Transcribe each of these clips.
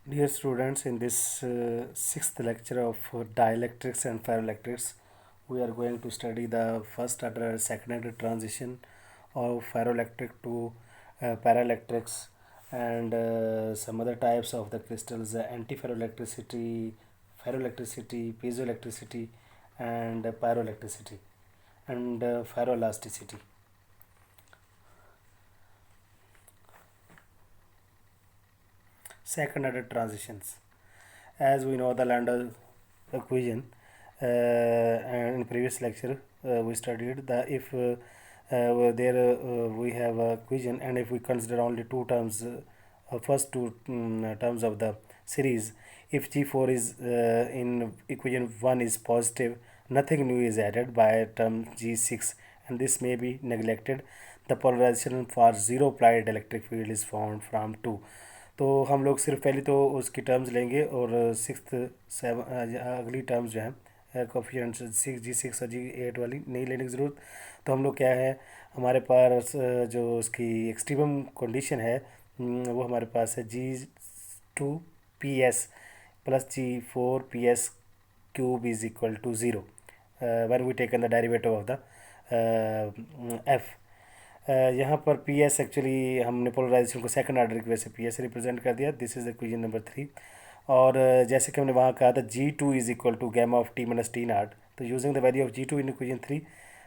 Dear students, in this sixth lecture of dielectrics and ferroelectrics, we are going to study the first order and second order transition of ferroelectric to paraelectrics and some other types of the crystals, antiferroelectricity, ferroelectricity, piezoelectricity, and pyroelectricity and ferroelasticity. Second order transitions. As we know the Landau equation, and in previous lecture we studied the if there we have a equation, and if we consider only two terms, first two terms of the series, if G4 is in equation 1 is positive, nothing new is added by term G6, and this may be neglected. The polarization for zero applied electric field is found from 2. तो हम लोग सिर्फ पहले तो उसकी terms लेंगे और six seven अगली टर्म्स जो हैं कोफिशिएंट्स 6 G6 और G8 वाली नहीं लेने की ज़रूरत। तो हम लोग क्या है, हमारे पास जो उसकी एक्सट्रीमम कंडीशन है वो हमारे पास है G2 PS plus G4 PS³ is equal to zero when we taken the derivative of the F. यहाँ पर पी एस एक्चुअली हमने पोलराइजेशन को सेकंड ऑर्डर की वजह से पी एस रिप्रेजेंट कर दिया। This is equation number 3। और जैसे कि हमने वहाँ कहा था G2 is equal to gamma of T minus T naught, तो using the value of G2 in equation 3,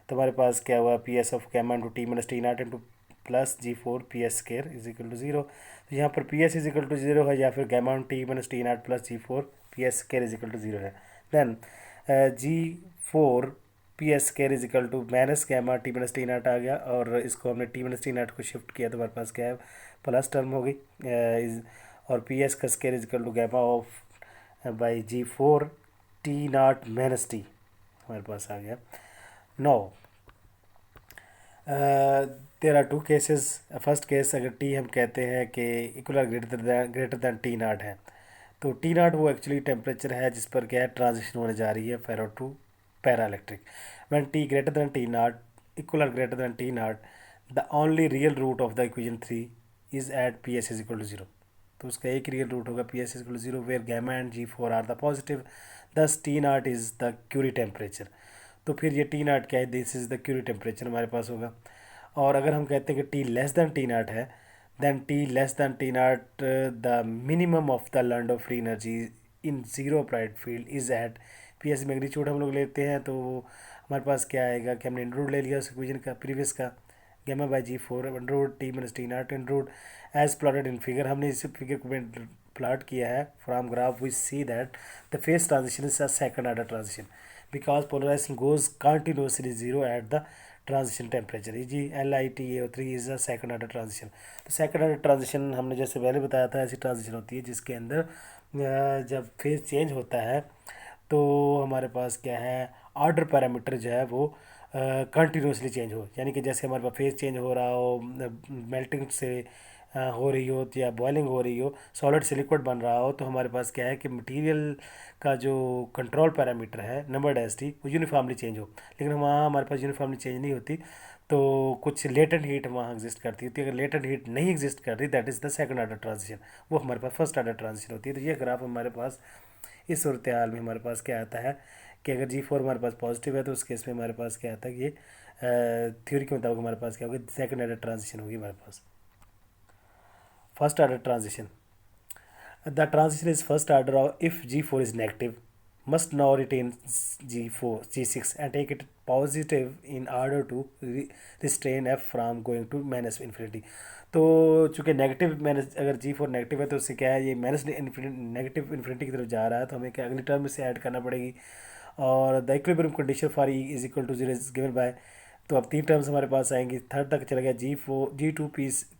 तो हमारे पास क्या हुआ, P S of gamma into T minus T naught into plus G4 PS² is equal to zero. तो यहाँ पर P S is equal to zero है, या फिर gamma on T minus T naught plus G4 PS² is equal to zero है। Then G4 PS² is equal to minus gamma T minus T naught आ गया, और इसको हमने T minus T नाट को शिफ्ट किया तो हमारे पास क्या है, प्लस टर्म हो गई। और पी एस का square is equal to gamma of by G4 T0 minus T हमारे पास आ गया। No there are two cases. First case, अगर टी हम कहते हैं कि इक्वल ग्रेटर दैन T0 है, तो T0 वो एक्चुअली टेम्परेचर है जिस पर क्या है ट्रांजिशन होने जा रही है ferro to paraelectric. When T greater than T0 equal और greater than T0, the only real root of the equation 3 is at P S is equal to zero. तो उसका एक रियल रूट होगा P S is equal to zero where gamma and G4 are the positive, thus T0 is the Curie temperature. तो फिर ये T0 क्या है, this is the Curie temperature हमारे पास होगा। और अगर हम कहते हैं कि टी लेस दैन T0 है, then T less than T0 the minimum of the land of free energy in zero applied field is at P S magnitude हम लोग लेते हैं, तो हमारे पास क्या आएगा कि हमने इंड्रूड ले लिया उस इक्वेशन का प्रीवियस का, गैमा बाई G4 इंड्रूड टी माइनस T0 इंड्रूड एज प्लॉटेड इन फिगर। हमने इस फिगर को प्लॉट किया है from graph, we see that the phase transition is a second order transition because polarization goes continuously zero at the transition temperature. ये जी LiTaO3 is a second order transition. तो second order transition हमने जैसे पहले बताया था, ऐसी transition होती है जिसके अंदर जब फेज चेंज होता है तो हमारे पास क्या है, ऑर्डर पैरामीटर जो है वो कंटिन्यूसली चेंज हो, यानी कि जैसे हमारे पास फेज चेंज हो रहा हो, मेल्टिंग से हो रही हो या बॉइलिंग हो रही हो, सॉलिड से लिक्विड बन रहा हो, तो हमारे पास क्या है कि मटेरियल का जो कंट्रोल पैरामीटर है नंबर डेंसिटी वो यूनिफॉर्मली चेंज हो। लेकिन वहाँ हमारे पास यूनिफॉर्मली चेंज नहीं होती, तो कुछ लेटेंट हीट वहाँ एग्जिस्ट करती होती है। अगर लेटेंट हीट नहीं एग्जिस्ट कर रही, that is the second order transition, वो हमारे पास फर्स्ट ऑर्डर ट्रांजिशन होती है। तो ये ग्राफ हमारे पास इस सूरत हाल में हमारे पास क्या आता है कि अगर G4 हमारे पास पॉजिटिव है, तो उस केस में हमारे पास क्या आता है कि ये थ्योरी के मुताबिक हमारे पास क्या होगा, सेकंड ऑर्डर ट्रांजिशन होगी हमारे पास। First order transition, the transition is first order of if G4 is negative, must now retain G4 G6 and take it positive in order to restrain F from going to minus infinity. तो चूँकि negative minus, अगर G4 negative है तो उससे क्या है, ये minus negative infinity की तरफ जा रहा है, तो हमें क्या अगली टर्म से ऐड करना पड़ेगी। और the equilibrium condition for E is equal to zero is given by, तो अब तीन टर्म्स हमारे पास आएंगी। थर्ड तक चला गया G2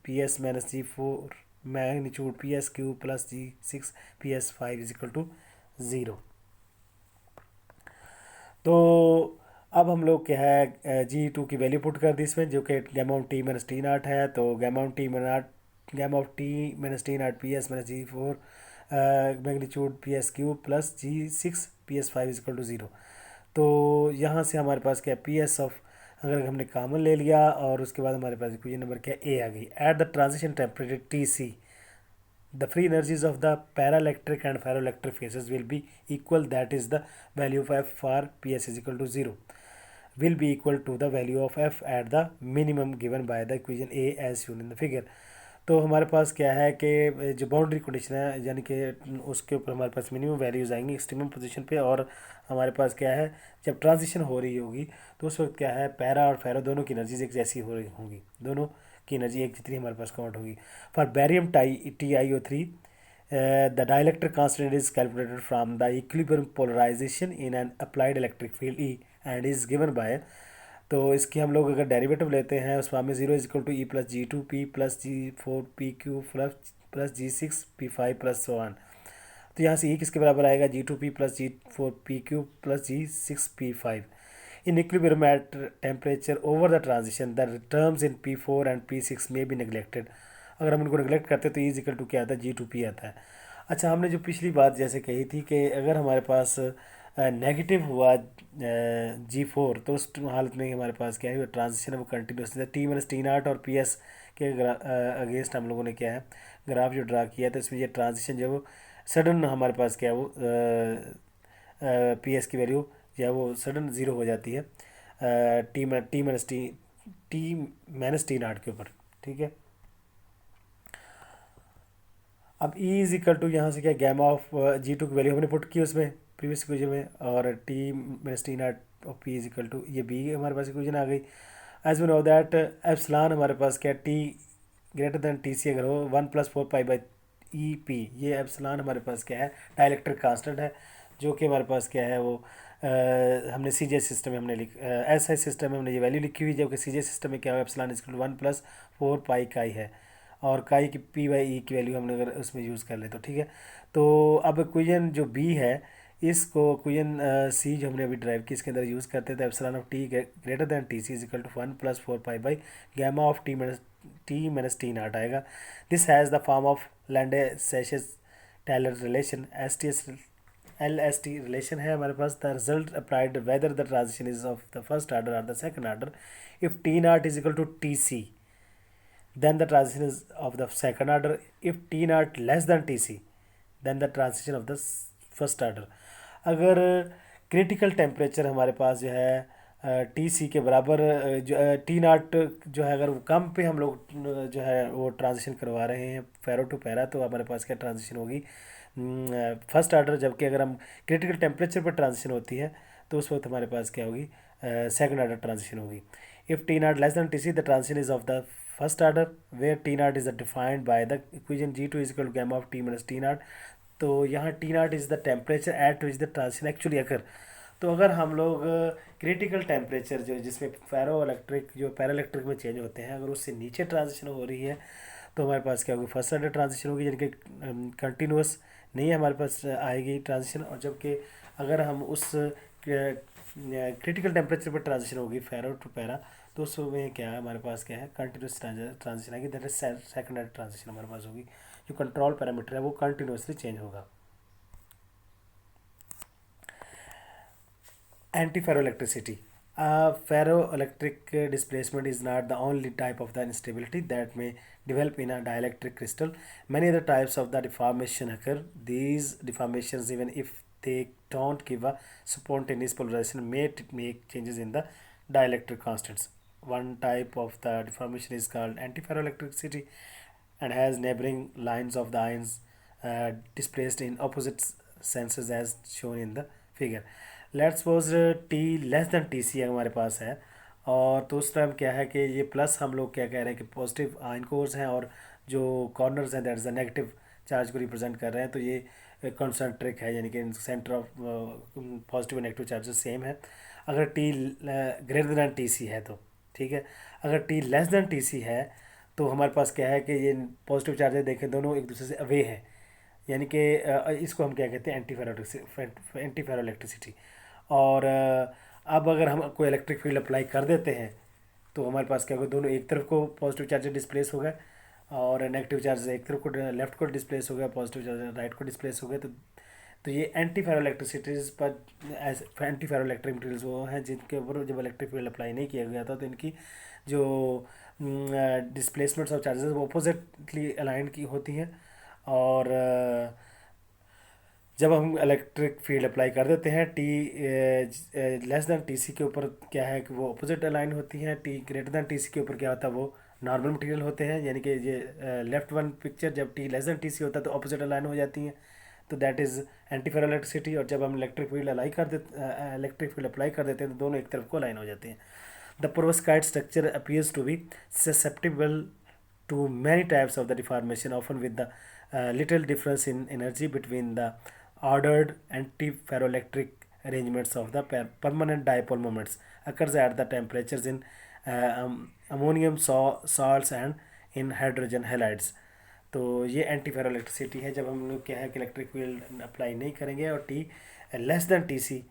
PS minus G4 magnitude PS³ plus G6 PS5 is equal to zero. तो अब हम लोग क्या है G2 की वैल्यू पुट कर दी इसमें, जो कि gamma of T minus T0 है, तो gamma of T minus PS minus G4 magnitude PS³ plus G6 PS5 is equal to zero. तो यहाँ से हमारे पास क्या पी एस ऑफ, अगर हमने कॉमन ले लिया और उसके बाद हमारे पास इक्वेशन नंबर क्या ए आ गई, at the transition temperature Tc the free energies of the paraelectric and ferroelectric phases will be equal, that is the value of F for PS is equal to 0 will be equal to the value of F at the minimum given by the equation A as shown in the figure. तो हमारे पास क्या है कि जो boundary condition है यानी कि उसके ऊपर हमारे पास मिनिमम वैल्यूज़ आएंगी एक्सट्रीमम पोजीशन पे, और हमारे पास क्या है जब ट्रांजिशन हो रही होगी तो उस वक्त क्या है पैरा और फेरो दोनों की एनर्जीज एक जैसी हो रही होंगी, दोनों की एनर्जी एक जितनी हमारे पास काउंट होगी. For barium TiO3 the dielectric constant is calculated from the equilibrium polarization in an applied electric field E and is given by, तो इसकी हम लोग अगर डेरिवेटिव लेते हैं उस फॉर्म में 0 is equal to E+G2P plus G4PQ plus G6P5 plus so on. तो यहाँ से E किसके बराबर आएगा G2P plus G4PQ plus G6P5. In equilibrium at temperature over the transition the terms in P4 and P6 में भी neglected. अगर हम इनको नेगलेक्ट करते हैं तो E इज इक्वल टू क्या आता है G2P आता है. अच्छा, हमने जो पिछली बात जैसे कही थी कि अगर हमारे पास नेगेटिव हुआ G4 तो उस हालत में हमारे पास क्या है ट्रांजिशन है वो कंटिन्यूस है. T-T0 और PS के अगेंस्ट हम लोगों ने क्या है ग्राफ जो ड्रा किया तो इसमें ये ट्रांजिशन जो वो सडन हमारे पास क्या है वो PS की वैल्यू जो है वो सडन ज़ीरो हो जाती है T-T0 के ऊपर. ठीक है, अब E इज इक्वल टू यहाँ से क्या गैमा ऑफ G2 की वैल्यू हमने पुट की उसमें प्रीवियस इक्वेशन में, और T-T0 of P is equal to ये B हमारे पास इक्वेशन आ गई. As we know that epsilon हमारे पास क्या T ग्रेटर देन TC अगर हो 1+4π/EP, ये एप्सिलॉन हमारे पास क्या है डाइलेक्ट्रिक कांस्टेंट है जो कि हमारे पास क्या है वो हमने CJ सिस्टम में हमने SI सिस्टम में हमने ये वैल्यू लिखी हुई, जबकि CJ सिस्टम में क्या है एप्सिलॉन इज इक्वल टू 1+4π काई है, और काई की P/E की वैल्यू हमने अगर उसमें यूज़ कर ले तो ठीक है. तो अब इक्वेशन जो B है इसको इक्वेशन C जो हमने अभी ड्राइव की इसके अंदर यूज़ करते थे epsilon of T greater than TC is equal to 1+4π/γ of T-T0 आएगा. This has the form of Lyddane Sachs Teller relation LST relation है हमारे पास. The result applied whether the transition is of the first order और the second order. If T0 is equal to TC then the transition is of the second order. If T0 less than TC then the transition of the first order. अगर critical temperature हमारे पास जो है TC के बराबर जो T0 जो है अगर वो कम पे हम लोग जो है वो ट्रांजिशन करवा रहे हैं फेरो टू पैरा तो हमारे पास क्या ट्रांजिशन होगी फर्स्ट ऑर्डर, जबकि अगर हम क्रिटिकल टेम्परेचर पर ट्रांजिशन होती है तो उस वक्त हमारे पास क्या होगी सेकंड ऑर्डर ट्रांजिशन होगी. If T0 less than TC the transition is of the first order where T0 is defined by the equation G2 is equal to gamma of T minus T0. तो यहाँ T0 is the temperature at which the transition actually occur. तो अगर हम लोग critical temperature जो जिसमें फेरो electric जो para electric में चेंज होते हैं अगर उससे नीचे ट्रांजिशन हो रही है तो हमारे पास क्या होगी फर्स्ट ऑर्डर ट्रांजिशन होगी, यानी कि कंटिन्यूस नहीं हमारे पास आएगी ट्रांजिशन. और जबकि अगर हम उस क्रिटिकल टेम्परेचर पर ट्रांजिशन होगी फेरो टू पैरा तो उसमें क्या है हमारे पास क्या है कंटिन्यूस ट्रांजिशन आएगी, that is second order transition हमारे पास होगी. जो कंट्रोल पैरामीटर है वो कंटिन्यूसली चेंज होगा. Antiferroelectricity. Ferroelectric displacement is not the only type of the instability that may develop in a dielectric crystal. Many other types of the deformation occur. These deformations, even if they don't give a spontaneous polarization, may make changes in the dielectric constants. One type of the deformation is called antiferroelectricity and has neighboring lines of the ions displaced in opposite senses as shown in the figure. Let's suppose T less than TC हमारे पास है और तो उस time क्या है कि ये plus हम लोग क्या कह रहे हैं कि पॉजिटिव आयन कोर्स हैं और जो कॉर्नर्स हैं that is a negative charge को रिप्रेजेंट कर रहे हैं. तो ये कॉन्सेंट्रिक है यानी कि सेंटर ऑफ पॉजिटिव और नेगेटिव चार्जेस सेम है. अगर T ग्रेटर दैन TC है तो ठीक है. अगर T लेस दैन TC है तो हमारे पास क्या है कि ये पॉजिटिव चार्जेस देखें दोनों एक दूसरे से अवे हैं, यानी कि इसको हम क्या कहते हैं एंटी फेरो इलेक्ट्रिसिटी. और अब अगर हम कोई इलेक्ट्रिक फील्ड अप्लाई कर देते हैं तो हमारे पास क्या होगा दोनों एक तरफ को पॉजिटिव चार्जेस डिस्प्लेस हो गए और नेगेटिव चार्जेस एक तरफ को लेफ्ट को डिस्प्लेस हो गया, पॉजिटिव चार्जेस राइट को डिस्प्लेस हो गए. तो ये एंटी फेरो इलेक्ट्रिसिटीज़ पर एंटी फेरो इलेक्ट्रिक मटीरियल्स वो हैं जिनके ऊपर जब इलेक्ट्रिक फील्ड अप्लाई नहीं किया गया था तो इनकी जो डिस्प्लेसमेंट्स ऑफ चार्जेस वो अपोजिटली अलाइन की होती हैं और जब हम इलेक्ट्रिक फील्ड अप्लाई कर देते हैं T less than T C के ऊपर क्या है कि वो अपोजिट अलाइन होती हैं, T greater than T C के ऊपर क्या होता है वो नॉर्मल मटेरियल होते हैं, यानी कि ये लेफ्ट वन पिक्चर जब T less than T C होता है तो अपोजिट अलाइन हो जाती हैं, तो दैट इज़ एंटी फेरोइलेक्ट्रिसिटी। और जब हम इलेक्ट्रिक फील्ड अप्लाई कर देते हैं तो दोनों एक तरफ को अलाइन हो जाते हैं। The perovskite structure appears to be susceptible to many types of the deformation, often with the little difference in energy between the ordered antiferroelectric arrangements of the permanent dipole moments occurs at the temperatures in ammonium salts and in hydrogen halides। तो ये anti फेरोइलेक्ट्रिसिटी है जब हम लोग क्या है कि electric field apply नहीं करेंगे और T less than T C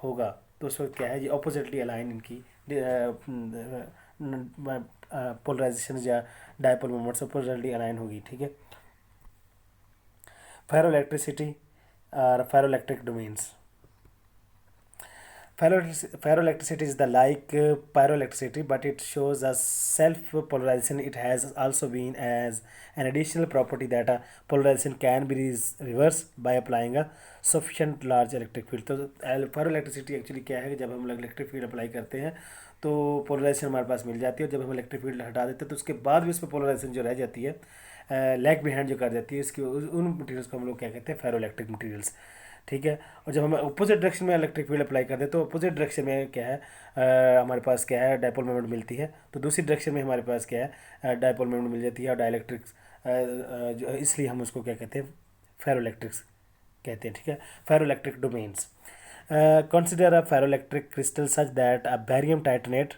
होगा, तो उस वक्त क्या है ये ऑपोजिटली अलाइन इनकी पोलराइजेशन या डायपोल मोमेंट्स ऑपोजिटली अलाइन होगी। ठीक है, फेरोइलेक्ट्रिसिटी और ferroelectric domains. Ferroelectricity is the like pyroelectricity, but it shows a self-polarization. It has also been as an additional property that a polarization can be reversed by applying a sufficient large electric field। तो फेरोइलेक्ट्रिसिटी actually क्या है कि जब हम electric field apply करते हैं तो polarisation हमारे पास मिल जाती है, और जब हम इलेक्ट्रिक फील्ड हटा देते हैं तो उसके बाद भी उस पर पोलराइजेशन जो रह जाती है लैग बिहाइंड जो कर जाती है इसकी, उन मटेरियल्स को हम लोग क्या कहते हैं फेरोइलेक्ट्रिक मटेरियल्स। ठीक है, और जब हम अपोजिट डायरेक्शन में इलेक्ट्रिक फील्ड अप्लाई करते हैं तो अपोजिट डायरेक्शन में क्या है हमारे पास क्या है डायपोल मोमेंट मिलती है, तो दूसरी डायरेक्शन में हमारे पास क्या है डायपोल मोमेंट मिल जाती है और डाइलेक्ट्रिक्स जो इसलिए हम उसको क्या कहते हैं फेरोइलेक्ट्रिक्स कहते हैं। ठीक है, ferroelectric domains. Consider a ferroelectric crystal such that a barium titanate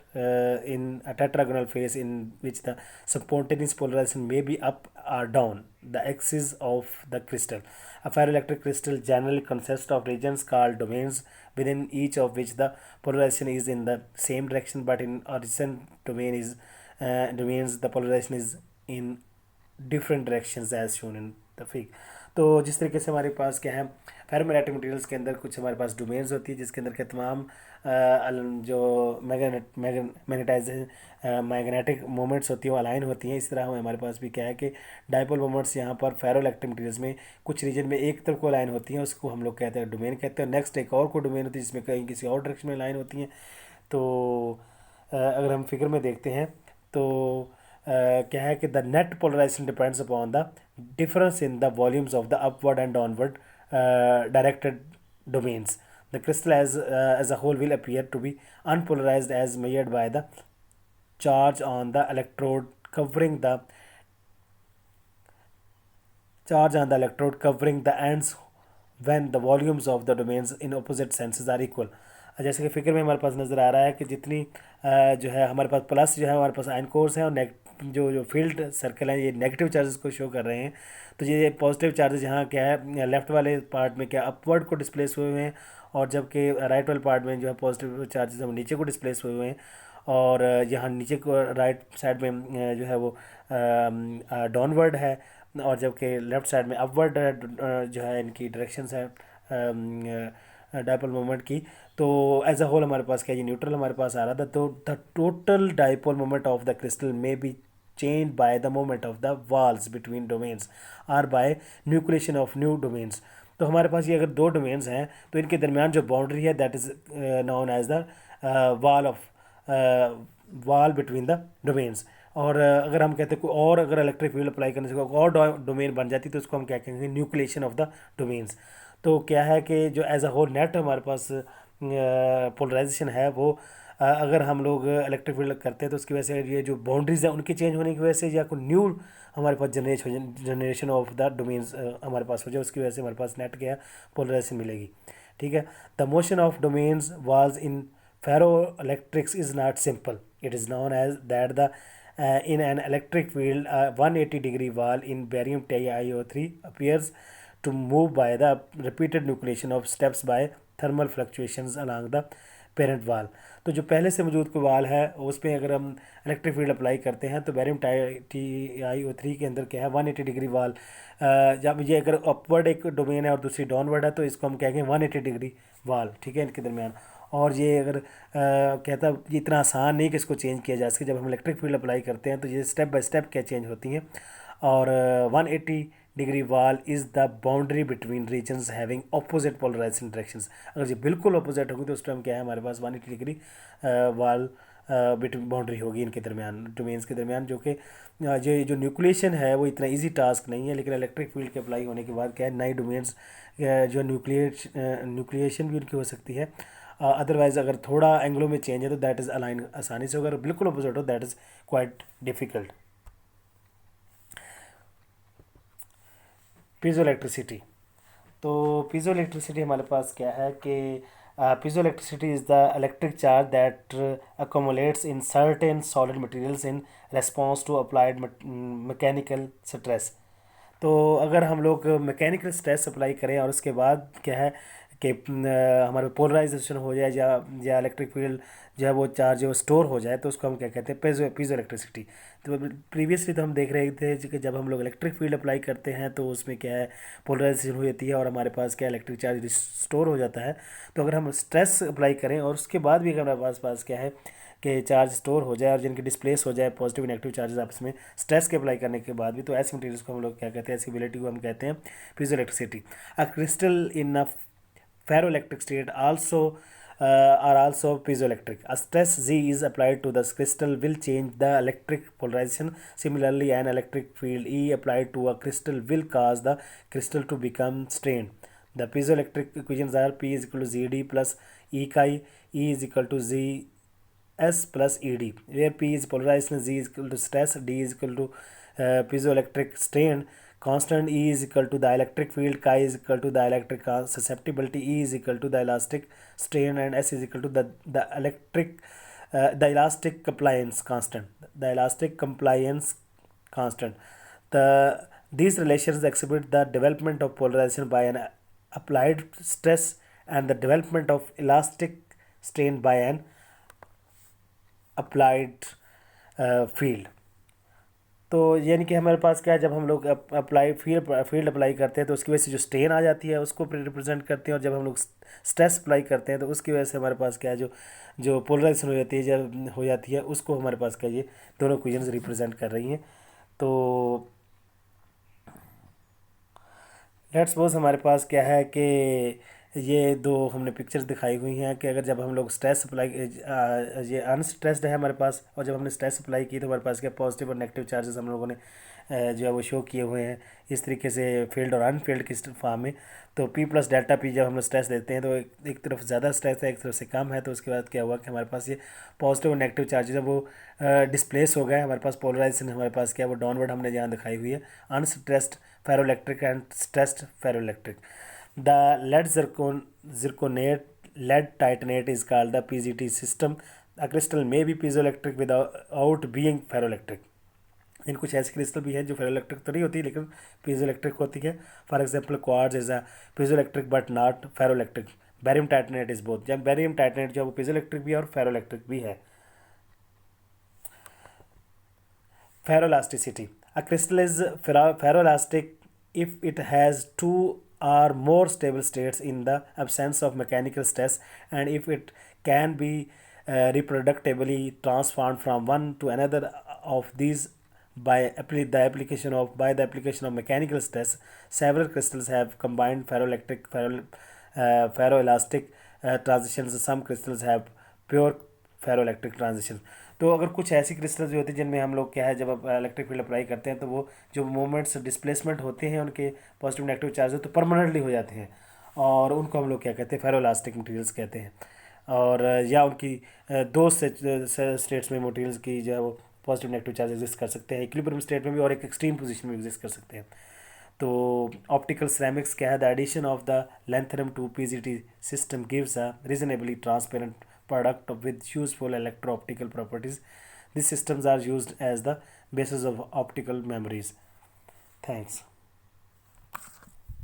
in a tetragonal phase in which the spontaneous polarization may be up or down the axis of the crystal. A ferroelectric crystal generally consists of regions called domains, within each of which the polarization is in the same direction, but in adjacent domains the polarization is in different directions as shown in the figure। तो जिस तरीके से हमारे पास क्या है ferromagnetic materials के अंदर कुछ हमारे पास डोमेन्स होती है जिसके अंदर के तमाम जो मैग्नेटिक मोमेंट्स होती है वो अलाइन होती हैं, इस तरह हमारे पास भी क्या है कि डायपोल मोमेंट्स यहाँ पर फेरोइलेक्ट्रिक मटेरियल्स में कुछ रीजन में एक तरफ को अलाइन होती हैं, उसको हम लोग कहते हैं डोमेन कहते हैं। नेक्स्ट एक और को डोमेन होती है जिसमें कहीं किसी और डायरेक्शन में अलाइन होती हैं। तो अगर हम फिगर में देखते हैं तो क्या है कि the net polarisation depends upon the difference in the volumes of the upward and downward directed domains. The crystal as a whole will appear to be unpolarized as measured by the charge on the electrode covering the ends when the volumes of the domains in opposite senses are equal। जैसे कि figure में हमारे पास नज़र आ रहा है कि जितनी जो है हमारे पास प्लस जो है हमारे पास आयन कोर्स हैं और जो फील्ड सर्कल हैं ये नेगेटिव चार्जेस को शो कर रहे हैं, तो ये पॉजिटिव चार्जेस यहाँ क्या है लेफ्ट वाले पार्ट में क्या अपवर्ड को डिस्प्लेस हुए हुए हैं, और जबकि राइट वाले पार्ट में जो है पॉजिटिव चार्जेस हम नीचे को डिस्प्लेस हुए हुए हैं, और यहाँ नीचे को राइट साइड में जो है वो डाउनवर्ड है, और जबकि लेफ्ट साइड में अपवर्ड जो है इनकी डायरेक्शंस है डायपोल मोमेंट की। तो एज अ होल हमारे पास क्या ये न्यूट्रल हमारे पास आ रहा था, तो the total dipole moment of the crystal में be change by the moment of the walls between domains are by nucleation of new domains. तो हमारे पास ये अगर दो डोमेन्स हैं तो इनके दरमियान जो बाउंड्री है that is known as the wall between the domains. और अगर हम कहते हैं कोई और अगर इलेक्ट्रिक फील्ड अप्लाई करने से कोई और डोमेन बन जाती तो उसको हम क्या कहेंगे न्यूक्लिएशन ऑफ द डोमेन्स। तो क्या है कि जो एज अ होल नेट हमारे पास पोलराइजेशन है वो अगर हम लोग इलेक्ट्रिक फील्ड करते हैं तो उसकी वजह से ये जो बाउंड्रीज हैं उनके चेंज होने की वजह से या कोई न्यू हमारे पास जनरेशन ऑफ द डोमेन्स हमारे पास हो जाए, उसकी वजह से हमारे पास नेट क्या पोलराइजेशन मिलेगी। ठीक है, the motion of domains was in ferroelectrics is not simple, it is known as that the in an electric field a 180-degree wall in barium TiO3 appears to move by the repeated nucleation of steps by thermal fluctuations along the parent wall। तो जो पहले से मौजूद कोई वाल है उस पर अगर हम इलेक्ट्रिक फील्ड अप्लाई करते हैं तो बैरियम TiO3 के अंदर क्या है 180 डिग्री वाल, जब ये अगर अपवर्ड एक डोमेन है और दूसरी डाउनवर्ड है तो इसको हम कहेंगे 180 डिग्री वाल। ठीक है, इनके दरमियान। और ये अगर कहता ये इतना आसान नहीं कि इसको चेंज किया जा सके, जब हम इलेक्ट्रिक फील्ड अप्लाई करते हैं तो ये स्टेप बाय स्टेप क्या चेंज होती हैं, और 180 degree wall is the boundary between regions having opposite polarisation directions. अगर ये बिल्कुल ऑपोजिट होगी तो उस टाइम क्या है हमारे पास 180 डिग्री वाल बिटवीन बाउंड्री होगी इनके दरमियान, डोमेन्स के दरमियान, जो कि जो न्यूक्लिएशन है वो इतना इजी टास्क नहीं है। लेकिन इलेक्ट्रिक फील्ड के अप्लाई होने के बाद क्या है, नई डोमेन्स जो न्यूक्लिएशन भी उनकी हो सकती है। अदरवाइज अगर थोड़ा एंगलों में चेंज है तो दैट इज़ अलाइन आसानी से, अगर बिल्कुल अपोजिट हो that is quite difficult. Piezo electricity. तो पीजो इलेक्ट्रिसिटी हमारे पास क्या है कि piezo electricity is the electric charge that accumulates in certain solid materials in response to applied mechanical stress. तो अगर हम लोग मैकेनिकल स्ट्रेस अप्लाई करें और उसके बाद क्या है कि हमारे पोलराइजेशन हो जाए या इलेक्ट्रिक फील्ड जो है वो चार्ज वो स्टोर हो जाए, तो उसको हम क्या कहते हैं, पीजो इलेक्ट्रिसिटी। तो प्रीवियसली तो हम देख रहे थे कि जब हम लोग इलेक्ट्रिक फील्ड अप्लाई करते हैं तो उसमें क्या है, पोलराइजेशन हो जाती है और हमारे पास क्या इलेक्ट्रिक चार्ज स्टोर हो जाता है। तो अगर हम स्ट्रेस अप्लाई करें और उसके बाद भी अगर हमारे पास क्या है कि चार्ज स्टोर हो जाए और जिनकी डिस्प्लेस हो जाए पॉजिटिव नेगेटिव चार्जेस आपस में स्ट्रेस के अप्लाई करने के बाद भी, तो ऐसे मटेरियल्स को हम लोग क्या कहते हैं, ऐसी एबिलिटी को हम कहते हैं piezo electricity. A crystal in a ferroelectric state also are also piezoelectric. A stress Z is applied to the crystal will change the electric polarization. Similarly, an electric field E applied to a crystal will cause the crystal to become strained. The piezoelectric equations are P is equal to ZD plus E chi, E is equal to Z S plus ED, where P is polarization, Z is equal to stress, D is equal to piezoelectric strain, constant E is equal to the electric field, chi is equal to the electric susceptibility, E is equal to the elastic strain, and S is equal to the elastic compliance constant. The elastic compliance constant. These relations exhibit the development of polarization by an applied stress and the development of elastic strain by an applied field. तो यानी कि हमारे पास क्या है, जब हम लोग अप्लाई फील्ड अप्लाई करते हैं तो उसकी वजह से जो स्ट्रेन आ जाती है उसको रिप्रेजेंट करते हैं, और जब हम लोग स्ट्रेस अप्लाई करते हैं तो उसकी वजह से हमारे पास क्या है, जो जो पोलराइजेशन हो जाती है जब हो जाती है उसको हमारे पास क्या, ये दोनों इक्वेशंस रिप्रेजेंट कर रही हैं। तो लेट्स सपोज हमारे पास क्या है कि ये दो हमने पिक्चर्स दिखाई हुई हैं कि अगर जब हम लोग स्ट्रेस अप्लाई, ये अनस्ट्रेस्ड है हमारे पास, और जब हमने स्ट्रेस अप्लाई की तो हमारे पास क्या पॉजिटिव और नेगेटिव चार्जेस हम लोगों ने जो है वो शो किए हुए हैं इस तरीके से फील्ड और अनफील्ड की फॉर्म में। तो P प्लस डेल्टा P जब हम लोग स्ट्रेस देते हैं तो एक तरफ ज़्यादा स्ट्रेस है एक तरफ से कम है, तो उसके बाद क्या हुआ कि हमारे पास ये पॉजिटिव और नेगेटिव चार्जेस वो डिस्प्लेस हो गए, हमारे पास पोलराइजेशन हमारे पास क्या वो डाउनवर्ड हमने यहाँ दिखाई हुई है, unstressed ferroelectric and stressed ferroelectric. The lead zirconate lead titanate is called the PZT system. A crystal may be piezoelectric without being ferroelectric. इन कुछ ऐसे क्रिस्टल भी हैं जो फेरोइलेक्ट्रिक तो नहीं होती लेकिन पीजोइलेक्ट्रिक होती है। For example quartz is a piezoelectric but not ferroelectric. Barium titanate is both, जब बैरियम टाइटेनेट जो है वो पीजोइलेक्ट्रिक भी है और फेरोइलेक्ट्रिक भी है। Ferroelasticity. A crystal is ferroelastic if it has two or more stable states in the absence of mechanical stress, and if it can be reproductively transformed from one to another of these by the application of mechanical stress. Several crystals have combined ferroelastic transitions. Some crystals have pure ferroelectric transition. तो अगर कुछ ऐसी crystals जो होती हैं जिनमें हम लोग क्या है जब इलेक्ट्रिक फील्ड अप्लाई करते हैं तो वो जो मूवमेंट्स डिस्प्लेसमेंट होते हैं उनके पॉजिटिव नेगेटिव चार्ज तो परमानेंटली हो जाते हैं, और उनको हम लोग क्या कहते हैं, फेरोइलास्टिक मटेरियल्स कहते हैं। और या उनकी दो स्टेट्स में मटेरियल्स की जो है वो पॉजिटिव नेगेटिव चार्ज एग्जिस्ट कर सकते हैं, इक्विलिब्रियम स्टेट में भी और एक एक्सट्रीम पोजीशन में एग्जिस्ट कर सकते हैं। तो ऑप्टिकल सिरेमिक्स क्या है, the addition of the lanthanum to PZT system gives a reasonably transparent product with useful electro-optical properties. These systems are used as the basis of optical memories. Thanks.